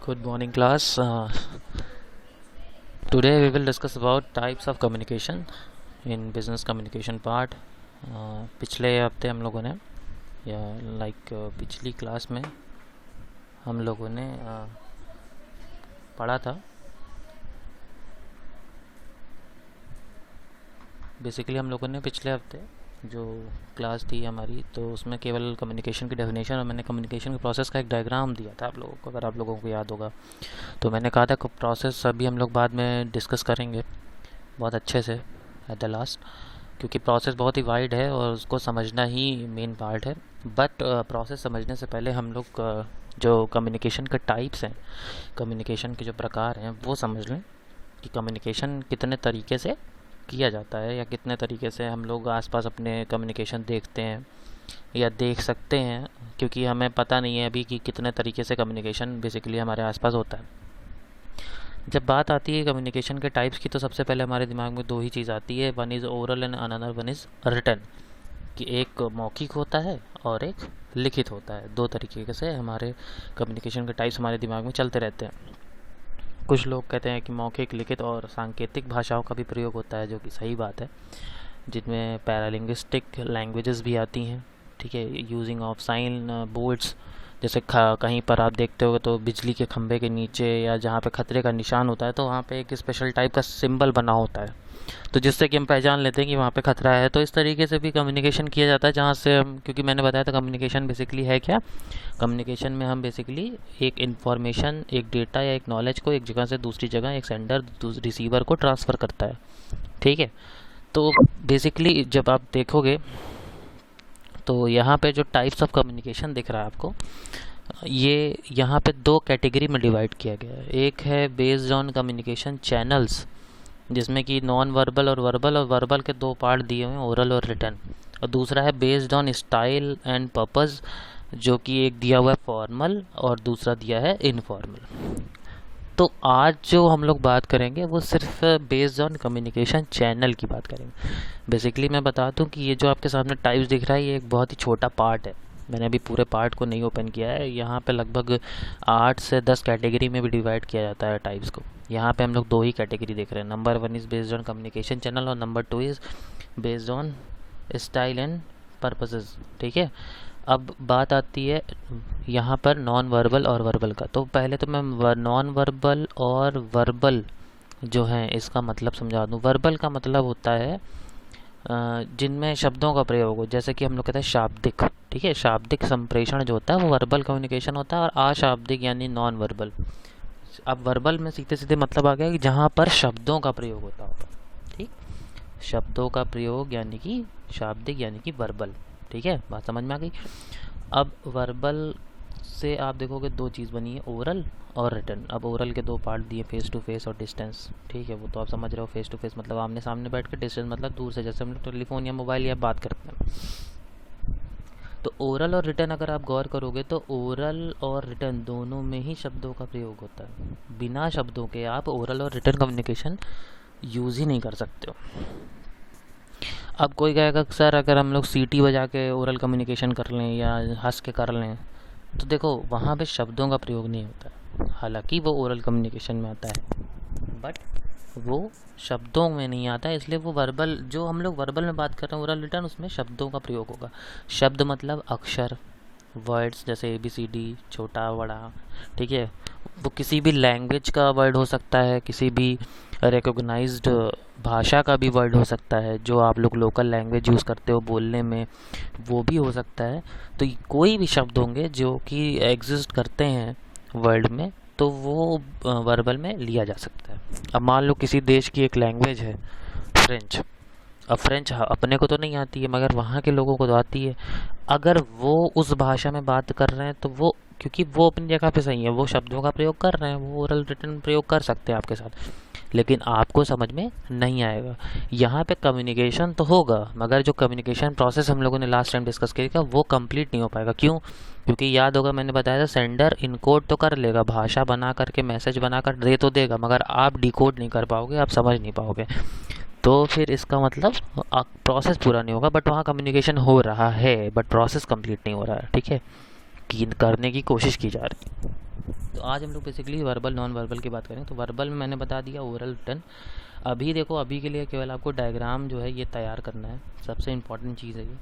Good morning, class. Today we will discuss about types of communication in business communication part. पिछले हफ्ते हम लोगों ने या पिछली क्लास में हम लोगों ने पढ़ा था। बेसिकली हम लोगों ने पिछले हफ्ते जो क्लास थी हमारी, तो उसमें केवल कम्युनिकेशन की डेफिनेशन और मैंने कम्युनिकेशन के प्रोसेस का एक डायग्राम दिया था आप लोगों को, अगर आप लोगों को याद होगा। तो मैंने कहा था प्रोसेस अभी हम लोग बाद में डिस्कस करेंगे बहुत अच्छे से एट द लास्ट, क्योंकि प्रोसेस बहुत ही वाइड है और उसको समझना ही मेन पार्ट है। बट प्रोसेस समझने से पहले हम लोग जो कम्युनिकेशन के टाइप्स हैं, कम्युनिकेशन के जो प्रकार हैं, वो समझ लें कि कम्युनिकेशन कितने तरीके से किया जाता है या कितने तरीके से हम लोग आसपास अपने कम्युनिकेशन देखते हैं या देख सकते हैं, क्योंकि हमें पता नहीं है अभी कि कितने तरीके से कम्युनिकेशन बेसिकली हमारे आसपास होता है। जब बात आती है कम्युनिकेशन के टाइप्स की, तो सबसे पहले हमारे दिमाग में दो ही चीज़ आती है, one is oral and another one is written, कि एक मौखिक होता है और एक लिखित होता है। दो तरीके से हमारे कम्युनिकेशन के टाइप्स हमारे दिमाग में चलते रहते हैं। कुछ लोग कहते हैं कि मौखिक, लिखित और सांकेतिक भाषाओं का भी प्रयोग होता है, जो कि सही बात है, जिनमें पैरालिंग्विस्टिक लैंग्वेजेस भी आती हैं। ठीक है, यूजिंग ऑफ साइन बोर्ड्स, जैसे कहीं पर आप देखते हो तो बिजली के खंभे के नीचे या जहाँ पे खतरे का निशान होता है, तो वहाँ पे एक स्पेशल टाइप का सिंबल बना होता है, तो जिससे कि हम पहचान लेते हैं कि वहाँ पे खतरा है। तो इस तरीके से भी कम्युनिकेशन किया जाता है, जहाँ से हम, क्योंकि मैंने बताया था कम्युनिकेशन बेसिकली है क्या, कम्युनिकेशन में हम बेसिकली एक इन्फॉर्मेशन, एक डेटा या एक नॉलेज को एक जगह से दूसरी जगह एक सेंडर रिसीवर को ट्रांसफ़र करता है। ठीक है, तो बेसिकली जब आप देखोगे तो यहाँ पे जो टाइप्स ऑफ कम्युनिकेशन दिख रहा है आपको, ये यहाँ पे दो कैटेगरी में डिवाइड किया गया है। एक है बेस्ड ऑन कम्युनिकेशन चैनल्स, जिसमें कि नॉन वर्बल और वर्बल के दो पार्ट दिए हुए हैं, ओरल और रिटन। और दूसरा है based on style and purpose, जो कि एक दिया हुआ है फॉर्मल और दूसरा दिया है इनफॉर्मल। तो आज जो हम लोग बात करेंगे वो सिर्फ बेस्ड ऑन कम्युनिकेशन चैनल की बात करेंगे। बेसिकली मैं बता दूं कि ये जो आपके सामने टाइप्स दिख रहा है, ये एक बहुत ही छोटा पार्ट है। मैंने अभी पूरे पार्ट को नहीं ओपन किया है। यहाँ पे लगभग 8 से 10 कैटेगरी में भी डिवाइड किया जाता है टाइप्स को। यहाँ पे हम लोग दो ही कैटेगरी देख रहे हैं, number 1 is based on communication channel और number 2 is based on style and purposes. ठीक है, अब बात आती है यहाँ पर नॉन वर्बल और वर्बल का। तो पहले तो मैं नॉन वर्बल और वर्बल जो है इसका मतलब समझा दूँ। वर्बल का मतलब होता है जिनमें शब्दों का प्रयोग हो, जैसे कि हम लोग कहते हैं शाब्दिक। ठीक है, शाब्दिक संप्रेषण जो होता है वो वर्बल कम्युनिकेशन होता है, और अशाब्दिक यानी नॉन वर्बल। अब वर्बल में सीधे सीधे मतलब आ गया कि जहाँ पर शब्दों का प्रयोग होता होगा। ठीक, शब्दों का प्रयोग यानी कि शाब्दिक यानी कि वर्बल। ठीक है, बात समझ में आ गई। अब वर्बल से आप देखोगे दो चीज़ बनी है, ओरल और रिटन। अब ओरल के दो पार्ट दिए, फेस टू फेस और डिस्टेंस। ठीक है, वो तो आप समझ रहे हो। फेस टू फेस मतलब आमने सामने बैठ कर, डिस्टेंस मतलब दूर से, जैसे हम लोग टेलीफोन या मोबाइल या बात करते हैं। तो ओरल और रिटन अगर आप गौर करोगे तो ओरल और रिटन दोनों में ही शब्दों का प्रयोग होता है। बिना शब्दों के आप ओरल और रिटन कम्युनिकेशन यूज़ ही नहीं कर सकते हो। अब कोई कहेगा सर अगर हम लोग सीटी बजा के ओरल कम्युनिकेशन कर लें या हंस के कर लें, तो देखो वहाँ पे शब्दों का प्रयोग नहीं होता है। हालांकि वो ओरल कम्युनिकेशन में आता है, बट वो शब्दों में नहीं आता है, इसलिए वो वर्बल, जो हम लोग वर्बल में बात कर रहे हैं ओरल रिटन, उसमें शब्दों का प्रयोग होगा। शब्द मतलब अक्षर, वर्ड्स, जैसे ABCD, छोटा बड़ा। ठीक है, वो किसी भी लैंग्वेज का वर्ड हो सकता है, किसी भी रिकॉग्नाइज्ड भाषा का भी वर्ड हो सकता है, जो आप लोग लोकल लैंग्वेज यूज़ करते हो बोलने में, वो भी हो सकता है। तो कोई भी शब्द होंगे जो कि एग्जिस्ट करते हैं वर्ल्ड में, तो वो वर्बल में लिया जा सकता है। अब मान लो किसी देश की एक लैंग्वेज है फ्रेंच। अब फ्रेंच अपने को तो नहीं आती है, मगर वहाँ के लोगों को तो आती है। अगर वो उस भाषा में बात कर रहे हैं, तो वो, क्योंकि वो अपनी जगह पे सही है, वो शब्दों का प्रयोग कर रहे हैं, वो ओरल रिटन प्रयोग कर सकते हैं आपके साथ, लेकिन आपको समझ में नहीं आएगा। यहाँ पे कम्युनिकेशन तो होगा, मगर जो कम्युनिकेशन प्रोसेस हम लोगों ने लास्ट टाइम डिस्कस किया था वो कंप्लीट नहीं हो पाएगा। क्यों? क्योंकि याद होगा मैंने बताया था, सेंडर इनकोड तो कर लेगा, भाषा बना करके मैसेज बना कर दे तो देगा, मगर आप डिकोड नहीं कर पाओगे, आप समझ नहीं पाओगे। तो फिर इसका मतलब प्रोसेस पूरा नहीं होगा। बट वहाँ कम्युनिकेशन हो रहा है, बट प्रोसेस कंप्लीट नहीं हो रहा है। ठीक है, कि करने की कोशिश की जा रही है। तो आज हम लोग बेसिकली वर्बल नॉन वर्बल की बात करें। तो वर्बल में मैंने बता दिया, ओरल रिटन। अभी देखो, अभी के लिए केवल आपको डायग्राम जो है ये तैयार करना है, सबसे इम्पॉर्टेंट चीज़ है ये,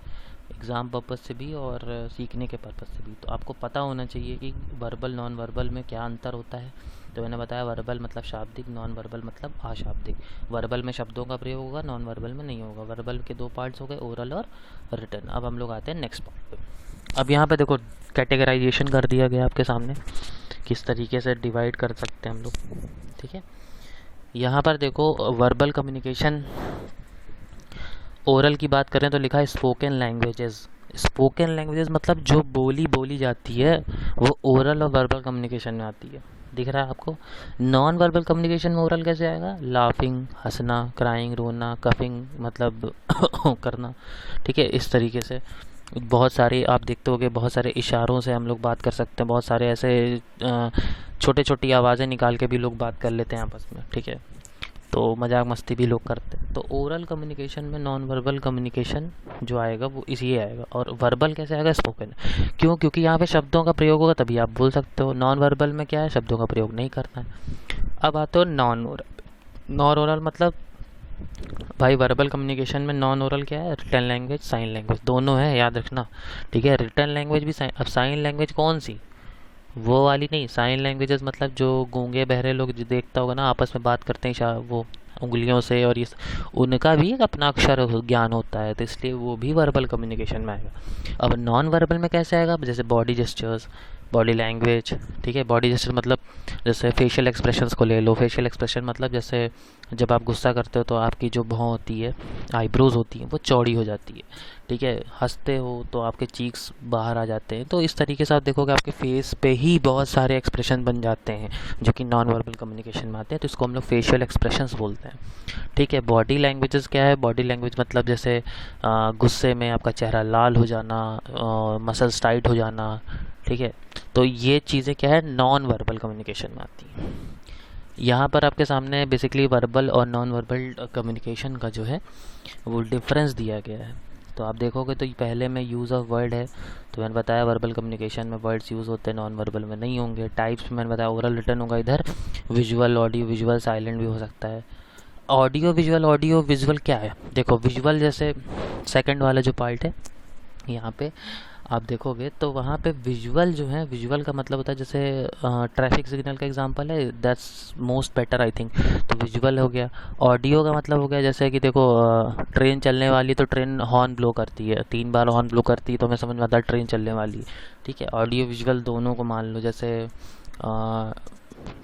एग्ज़ाम पर्पज़ से भी और सीखने के पर्पज़ से भी। तो आपको पता होना चाहिए कि वर्बल नॉन वर्बल में क्या अंतर होता है। तो मैंने बताया वर्बल मतलब शाब्दिक, नॉन वर्बल मतलब अशाब्दिक। वर्बल में शब्दों का प्रयोग होगा, नॉन वर्बल में नहीं होगा। वर्बल के दो पार्ट्स हो गए, ओरल और रिटन। अब हम लोग आते हैं नेक्स्ट पार्ट पे। अब यहाँ पे देखो कैटेगराइजेशन कर दिया गया आपके सामने, किस तरीके से डिवाइड कर सकते हैं हम लोग, ठीक है। यहाँ पर देखो वर्बल कम्युनिकेशन, ओरल की बात करें तो लिखा है स्पोकन लैंग्वेजेस। स्पोकन लैंग्वेजेस मतलब जो बोली जाती है वो ओरल और वर्बल कम्युनिकेशन में आती है, दिख रहा है आपको। नॉन वर्बल कम्युनिकेशन में ओरल कैसे आएगा? लाफिंग, हंसना, क्राइंग, रोना, कफिंग मतलब करना, ठीक है। इस तरीके से बहुत सारे आप देखते होंगे, बहुत सारे इशारों से हम लोग बात कर सकते हैं, बहुत सारे ऐसे छोटे छोटी आवाज़ें निकाल के भी लोग बात कर लेते हैं आपस में, ठीक है। तो मजाक मस्ती भी लोग करते हैं। तो ओरल कम्युनिकेशन में नॉन वर्बल कम्युनिकेशन जो आएगा वो इसी आएगा। और वर्बल कैसे आएगा? स्पोकन। क्यों? क्योंकि यहाँ पे शब्दों का प्रयोग होगा तभी आप बोल सकते हो। नॉन वर्बल में क्या है? शब्दों का प्रयोग नहीं करना है। अब आते हो नॉन ओरल। नॉन ओरल मतलब भाई वर्बल कम्युनिकेशन में नॉन ओरल क्या है? रिटन लैंग्वेज, साइन लैंग्वेज दोनों है, याद रखना, ठीक है। रिटन लैंग्वेज भी अब साइन लैंग्वेज कौन सी? वो वाली नहीं, साइन लैंग्वेजेस मतलब जो गूंगे बहरे लोग जो देखता होगा ना आपस में बात करते हैं वो उंगलियों से, और ये उनका भी एक अपना अक्षर ज्ञान होता है, तो इसलिए वो भी वर्बल कम्युनिकेशन में आएगा। अब नॉन वर्बल में कैसे आएगा? जैसे बॉडी जेस्चर्स, बॉडी लैंग्वेज, ठीक है। बॉडी जेस्चर मतलब जैसे फेशियल एक्सप्रेशंस को ले लो। फेशियल एक्सप्रेशन मतलब जैसे जब आप गुस्सा करते हो तो आपकी जो भौं होती है, आईब्रोज होती हैं, वो चौड़ी हो जाती है, ठीक है। हंसते हो तो आपके चीक्स बाहर आ जाते हैं। तो इस तरीके से आप देखोगे आपके फेस पे ही बहुत सारे एक्सप्रेशन बन जाते हैं जो कि नॉन वर्बल कम्युनिकेशन में आते हैं। तो इसको हम लोग फेशियल एक्सप्रेशंस बोलते हैं, ठीक है। बॉडी लैंग्वेजेस क्या है? बॉडी लैंग्वेज मतलब जैसे गुस्से में आपका चेहरा लाल हो जाना, मसल्स टाइट हो जाना, ठीक है। तो ये चीज़ें क्या है? नॉन वर्बल कम्युनिकेशन में आती हैं। यहाँ पर आपके सामने बेसिकली वर्बल और नॉन वर्बल कम्युनिकेशन का जो है वो डिफरेंस दिया गया है। तो आप देखोगे तो पहले में यूज़ ऑफ वर्ड है, तो मैंने बताया वर्बल कम्युनिकेशन में वर्ड्स यूज़ होते हैं, नॉन वर्बल में नहीं होंगे। टाइप्स में मैंने बताया ओरल रिटन होगा इधर, विजुअल, ऑडियो विजुअल, साइलेंट भी हो सकता है। ऑडियो विजुअल क्या है? देखो विजुअल जैसे सेकंड वाला जो पार्ट है यहाँ पे आप देखोगे तो वहाँ पे विजुअल जो है, विजुअल का मतलब होता है जैसे ट्रैफिक सिग्नल का एग्जांपल है, that's most better I think, तो विजुअल हो गया। ऑडियो का मतलब हो गया जैसे कि देखो ट्रेन चलने वाली तो ट्रेन हॉर्न ब्लो करती है, 3 बार हॉर्न ब्लो करती है तो हमें समझ में आता है ट्रेन चलने वाली है, ठीक है। ऑडियो विजुअल दोनों को मान लो, जैसे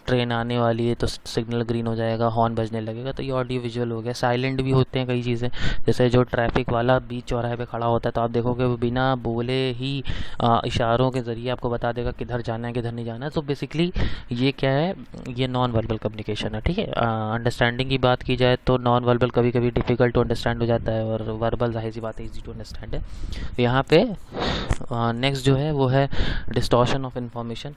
ट्रेन आने वाली है तो सिग्नल ग्रीन हो जाएगा, हॉर्न बजने लगेगा, तो ये ऑडियो विजुअल हो गया। साइलेंट भी होते हैं कई चीज़ें, जैसे जो ट्रैफिक वाला बीच चौराहे पे खड़ा होता है तो आप देखोगे वो बिना बोले ही इशारों के ज़रिए आपको बता देगा किधर जाना है किधर नहीं जाना है। तो बेसिकली ये क्या है? ये नॉन वर्बल कम्युनिकेशन है, ठीक है। अंडरस्टैंडिंग की बात की जाए तो नॉन वर्बल कभी कभी डिफ़िकल्ट टू अंडरस्टैंड हो जाता है और वर्बल जाहिर सी बात है ईजी टू अंडरस्टैंड है। तो यहाँ पे नेक्स्ट जो है वो है डिस्टॉर्शन ऑफ इन्फॉर्मेशन।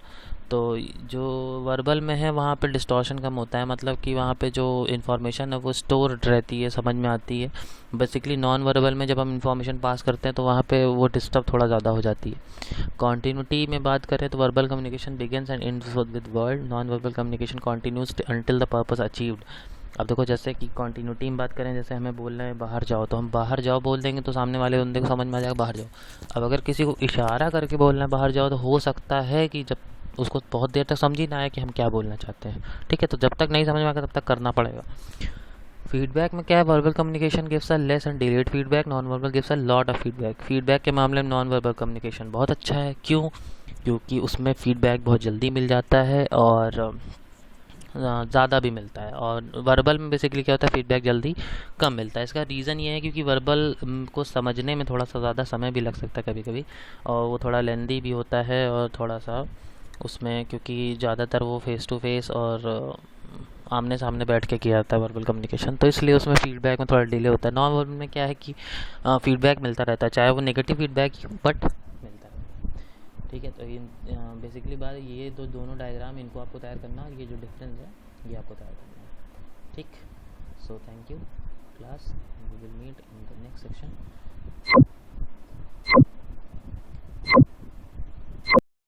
तो जो वर्बल में है वहाँ पे डिस्टॉर्शन कम होता है, मतलब कि वहाँ पे जो इन्फॉर्मेशन है वो स्टोर रहती है, समझ में आती है। बेसिकली नॉन वर्बल में जब हम इन्फॉर्मेशन पास करते हैं तो वहाँ पे वो डिस्टर्ब थोड़ा ज़्यादा हो जाती है। कॉन्टीन्यूटी में बात करें तो verbal communication begins and ends with word, non verbal communication continues until the purpose achieved. अब देखो जैसे कि कॉन्टीन्यूटी में बात करें, जैसे हमें बोलना है बाहर जाओ, तो हम बाहर जाओ बोल देंगे तो सामने वाले बंदे को समझ में आ जाएगा बाहर जाओ। अब अगर किसी को इशारा करके बोलना है बाहर जाओ तो हो सकता है कि जब उसको बहुत देर तक समझ ही ना आए कि हम क्या बोलना चाहते हैं, ठीक है। तो जब तक नहीं समझ में आएगा तब तक करना पड़ेगा। फीडबैक में क्या है? Verbal communication gives a less and delayed feedback, non verbal gives a lot of feedback. Feedback के मामले में नॉन वर्बल कम्युनिकेशन बहुत अच्छा है। क्यों? क्योंकि उसमें फीडबैक बहुत जल्दी मिल जाता है और ज़्यादा भी मिलता है। और वर्बल में बेसिकली क्या होता है? फीडबैक जल्दी कम मिलता है। इसका रीज़न ये है क्योंकि वर्बल को समझने में थोड़ा सा ज़्यादा समय भी लग सकता है कभी कभी, और वो थोड़ा लेंदी भी होता है, और थोड़ा सा उसमें क्योंकि ज़्यादातर वो फेस टू फेस और आमने सामने बैठ के किया जाता है वर्बल कम्युनिकेशन, तो इसलिए उसमें फीडबैक में थोड़ा डिले होता है। नॉन वर्बल में क्या है कि फीडबैक मिलता रहता है, चाहे वो नेगेटिव फीडबैक ही हो बट मिलता है, ठीक है। तो बेसिकली बात ये दोनों डायग्राम इनको आपको तैयार करना, और ये जो डिफरेंस है ये आपको तैयार करना है, ठीक। So thank you class, we will meet in the next section.